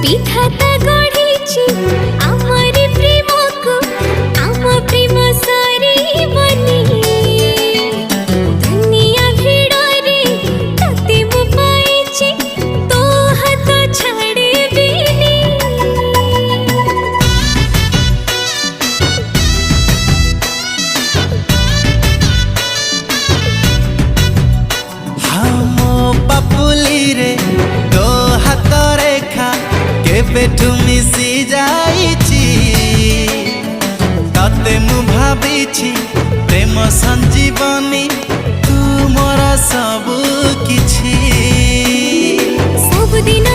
विधाता गढ़ी आमरी प्रेम को आम प्रेम सारी बनी दुनिया भिड़े तते मु पाइछि तो हाथ छाड़े बिनी। हाँ मो पापुली रे तो हाथ रेखा केबेठु मिसी जाइछि तते मु भाबिछि प्रेम संजीवनी तू मोर सब किछि सब दिन